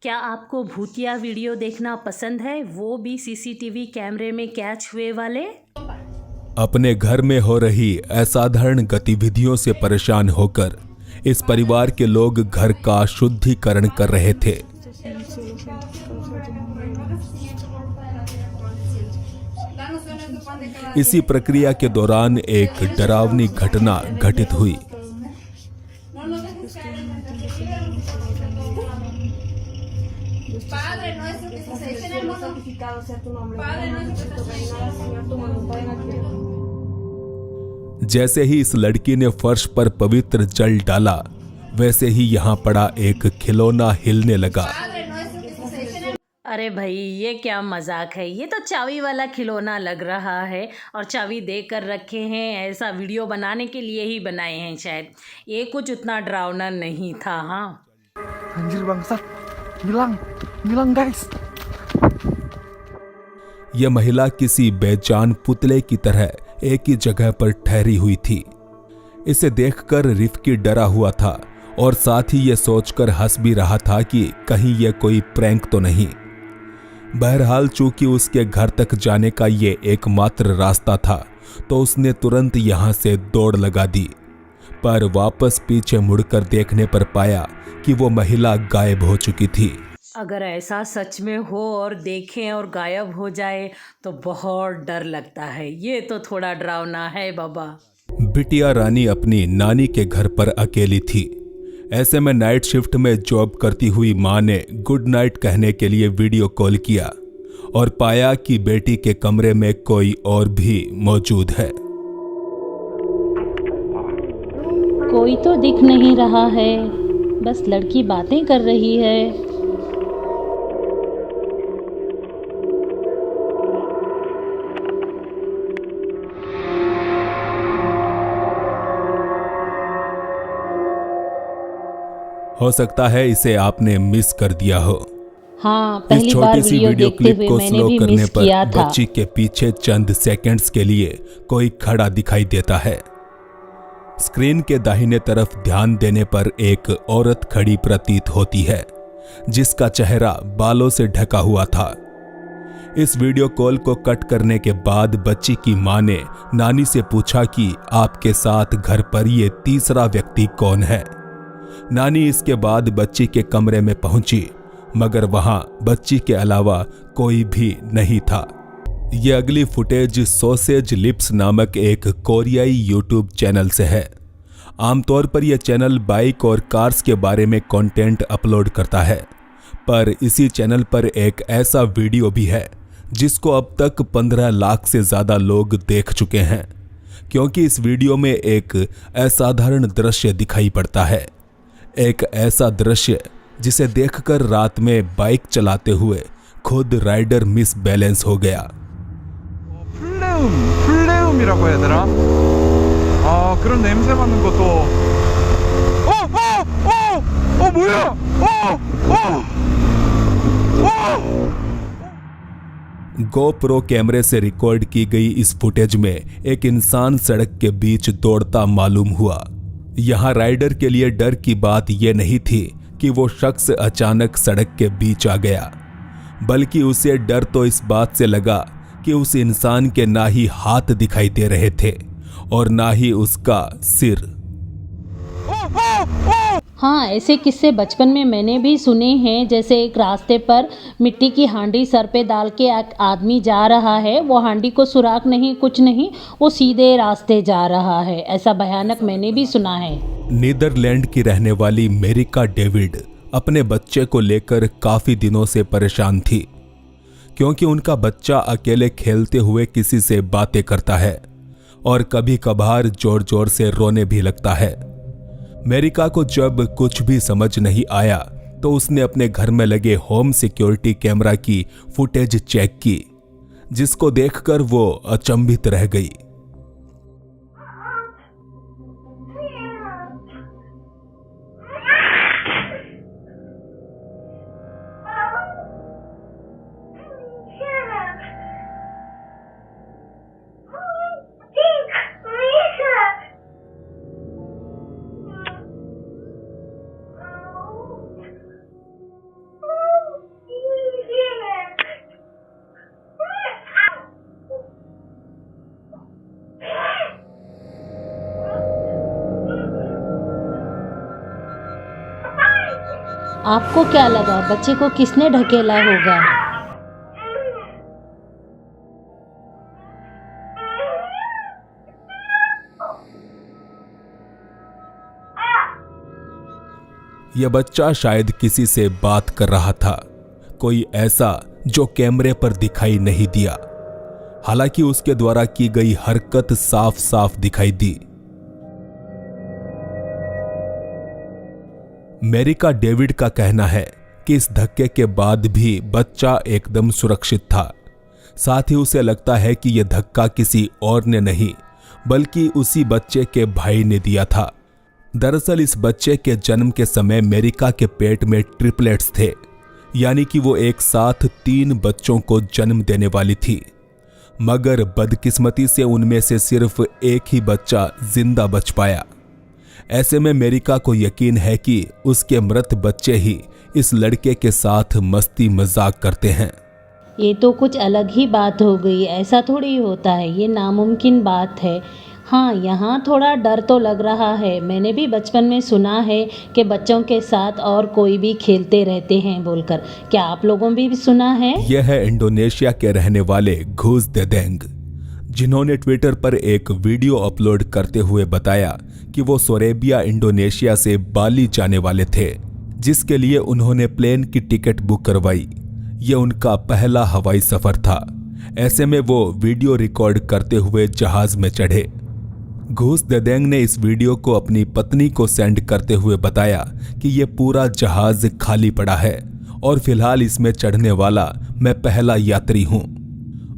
क्या आपको भूतिया वीडियो देखना पसंद है, वो भी सीसीटीवी कैमरे में कैच हुए वाले? अपने घर में हो रही असाधारण गतिविधियों से परेशान होकर इस परिवार के लोग घर का शुद्धिकरण कर रहे थे। इसी प्रक्रिया के दौरान एक डरावनी घटना घटित हुई। Padre nuestro que estás en el mundo, santificado sea tu nombre. Padre nuestro que estás en el Señor, tu voluntad en la tierra. जैसे ही इस लड़की ने फर्श पर पवित्र जल डाला, वैसे ही यहाँ पड़ा एक खिलौना हिलने लगा। अरे भाई, ये क्या मजाक है। ये तो चाबी वाला खिलौना लग रहा है और चाबी दे कर रखे हैं। ऐसा वीडियो बनाने के लिए ही बनाए हैं शायद। ये कुछ उतना डरावना नहीं था। हाँ, Anjir bangsat, hilang guys. यह महिला किसी बेजान पुतले की तरह एक ही जगह पर ठहरी हुई थी। इसे देखकर रिफ्की डरा हुआ था और साथ ही यह सोचकर हंस भी रहा था कि कहीं यह कोई प्रैंक तो नहीं। बहरहाल चूंकि उसके घर तक जाने का ये एकमात्र रास्ता था, तो उसने तुरंत यहां से दौड़ लगा दी। पर वापस पीछे मुड़कर देखने पर पाया कि वो महिला गायब हो चुकी थी। अगर ऐसा सच में हो और देखें और गायब हो जाए तो बहुत डर लगता है। ये तो थोड़ा डरावना है बाबा। बिटिया रानी अपनी नानी के घर पर अकेली थी। ऐसे में नाइट शिफ्ट में जॉब करती हुई मां ने गुड नाइट कहने के लिए वीडियो कॉल किया और पाया कि बेटी के कमरे में कोई और भी मौजूद है। कोई तो दिख नहीं रहा है, बस लड़की बातें कर रही है। हो सकता है इसे आपने मिस कर दिया हो। हाँ, इस पहली बार छोटी सी वीडियो वीडियो देखते क्लिप हुए को मैंने स्लो भी करने मिस पर किया था। बच्ची के पीछे चंद सेकंड्स के लिए कोई खड़ा दिखाई देता है। स्क्रीन के दाहिने तरफ ध्यान देने पर एक औरत खड़ी प्रतीत होती है, जिसका चेहरा बालों से ढका हुआ था। इस वीडियो कॉल को कट करने के बाद बच्ची की मां ने नानी से पूछा कि आपके साथ घर पर ये तीसरा व्यक्ति कौन है। नानी इसके बाद बच्ची के कमरे में पहुंची, मगर वहां बच्ची के अलावा कोई भी नहीं था। यह अगली फुटेज सॉसेज लिप्स नामक एक कोरियाई यूट्यूब चैनल से है। आमतौर पर यह चैनल बाइक और कार्स के बारे में कंटेंट अपलोड करता है, पर इसी चैनल पर एक ऐसा वीडियो भी है जिसको अब तक 15 लाख से ज्यादा लोग देख चुके हैं, क्योंकि इस वीडियो में एक असाधारण दृश्य दिखाई पड़ता है। एक ऐसा दृश्य जिसे देखकर रात में बाइक चलाते हुए खुद राइडर मिस बैलेंस हो गया। 플레움이라고 해야 되나? 그런 냄새 맡는 것도 뭐야? गोप्रो कैमरे से रिकॉर्ड की गई इस फुटेज में एक इंसान सड़क के बीच दौड़ता मालूम हुआ। यहां राइडर के लिए डर की बात यह नहीं थी कि वो शख्स अचानक सड़क के बीच आ गया, बल्कि उसे डर तो इस बात से लगा कि उस इंसान के ना ही हाथ दिखाई दे रहे थे और ना ही उसका सिर। हाँ, ऐसे किस्से बचपन में मैंने भी सुने हैं। जैसे एक रास्ते पर मिट्टी की हांडी सर पे डाल के एक आदमी जा रहा है। वो हांडी को सुराख नहीं, कुछ नहीं, वो सीधे रास्ते जा रहा है। ऐसा भयानक मैंने भी सुना है। नीदरलैंड की रहने वाली मेरिका डेविड अपने बच्चे को लेकर काफी दिनों से परेशान थी, क्योंकि उनका बच्चा अकेले खेलते हुए किसी से बातें करता है और कभी कभार जोर जोर से रोने भी लगता है। मेरिका को जब कुछ भी समझ नहीं आया तो उसने अपने घर में लगे होम सिक्योरिटी कैमरा की फुटेज चेक की, जिसको देखकर वो अचंभित रह गई। आपको क्या लगा बच्चे को किसने ढकेला होगा? यह बच्चा शायद किसी से बात कर रहा था, कोई ऐसा जो कैमरे पर दिखाई नहीं दिया। हालांकि उसके द्वारा की गई हरकत साफ साफ दिखाई दी। मेरिका डेविड का कहना है कि इस धक्के के बाद भी बच्चा एकदम सुरक्षित था। साथ ही उसे लगता है कि यह धक्का किसी और ने नहीं बल्कि उसी बच्चे के भाई ने दिया था। दरअसल इस बच्चे के जन्म के समय मेरिका के पेट में ट्रिपलेट्स थे, यानी कि वो एक साथ 3 बच्चों को जन्म देने वाली थी। मगर बदकिस्मती से उनमें से सिर्फ एक ही बच्चा जिंदा बच पाया। ऐसे में मेरिका को यकीन है कि उसके मृत बच्चे ही इस लड़के के साथ मस्ती मजाक करते हैं। ये तो कुछ अलग ही बात हो गई, ऐसा थोड़ी होता है, ये नामुमकिन बात है। हाँ, यहाँ थोड़ा डर तो लग रहा है। मैंने भी बचपन में सुना है कि बच्चों के साथ और कोई भी खेलते रहते हैं बोलकर। क्या आप लोगों ने भी सुना है? यह है इंडोनेशिया के रहने वाले घूस देदेंग, जिन्होंने ट्विटर पर एक वीडियो अपलोड करते हुए बताया कि वो सोरेबिया इंडोनेशिया से बाली जाने वाले थे, जिसके लिए उन्होंने प्लेन की टिकट बुक करवाई। ये उनका पहला हवाई सफर था। ऐसे में वो वीडियो रिकॉर्ड करते हुए जहाज में चढ़े। घूस देदेंग ने इस वीडियो को अपनी पत्नी को सेंड करते हुए बताया कि ये पूरा जहाज खाली पड़ा है और फिलहाल इसमें चढ़ने वाला मैं पहला यात्री हूं।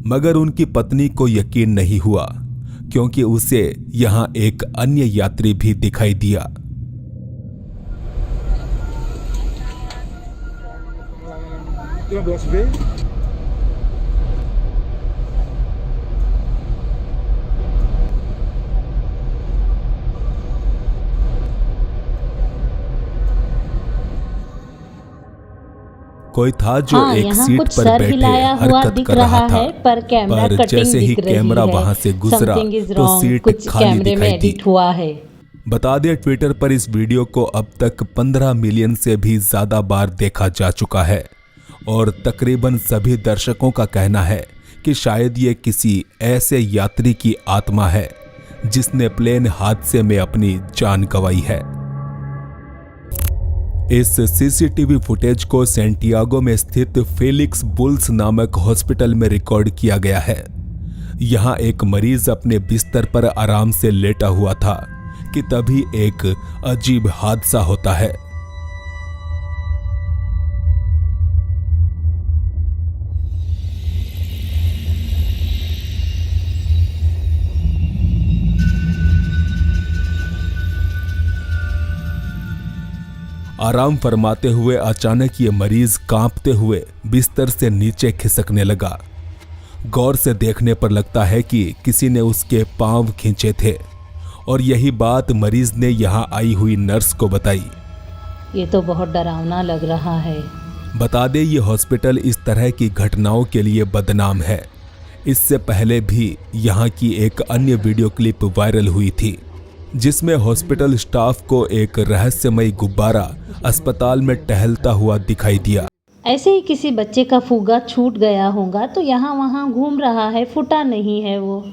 मगर उनकी पत्नी को यकीन नहीं हुआ, क्योंकि उसे यहां एक अन्य यात्री भी दिखाई दिया। कोई था जो हाँ, एक यहाँ सीट कुछ पर सर बैठे हिलाया हुआ हरकत दिख कर रहा रहा था, है, पर कैमरा पर कटिंग जैसे ही दिख रही कैमरा है। वहां से गुजरा Something is तो wrong, सीट कुछ खाली कैमरे में दिखाई दी। एडिट हुआ है। बता दें, ट्विटर पर इस वीडियो को अब तक 15 मिलियन से भी ज्यादा बार देखा जा चुका है और तकरीबन सभी दर्शकों का कहना है कि शायद ये किसी ऐसे यात्री की आत्मा है जिसने प्लेन हादसे में अपनी जान गंवाई है। इस सीसीटीवी फुटेज को सैंटियागो में स्थित फेलिक्स बुल्स नामक हॉस्पिटल में रिकॉर्ड किया गया है। यहां एक मरीज अपने बिस्तर पर आराम से लेटा हुआ था कि तभी एक अजीब हादसा होता है। आराम फरमाते हुए अचानक ये मरीज कांपते हुए बिस्तर से नीचे खिसकने लगा। गौर से देखने पर लगता है कि किसी ने उसके पांव खींचे थे और यही बात मरीज ने यहां आई हुई नर्स को बताई। ये तो बहुत डरावना लग रहा है। बता दें, ये हॉस्पिटल इस तरह की घटनाओं के लिए बदनाम है। इससे पहले भी यहां की एक अन्य वीडियो क्लिप वायरल हुई थी, जिसमें हॉस्पिटल स्टाफ को एक रहस्यमयी गुब्बारा अस्पताल में टहलता हुआ दिखाई दिया। ऐसे ही किसी बच्चे का फुग्गा छूट गया होगा तो यहाँ वहाँ घूम रहा है, फूटा नहीं है वो।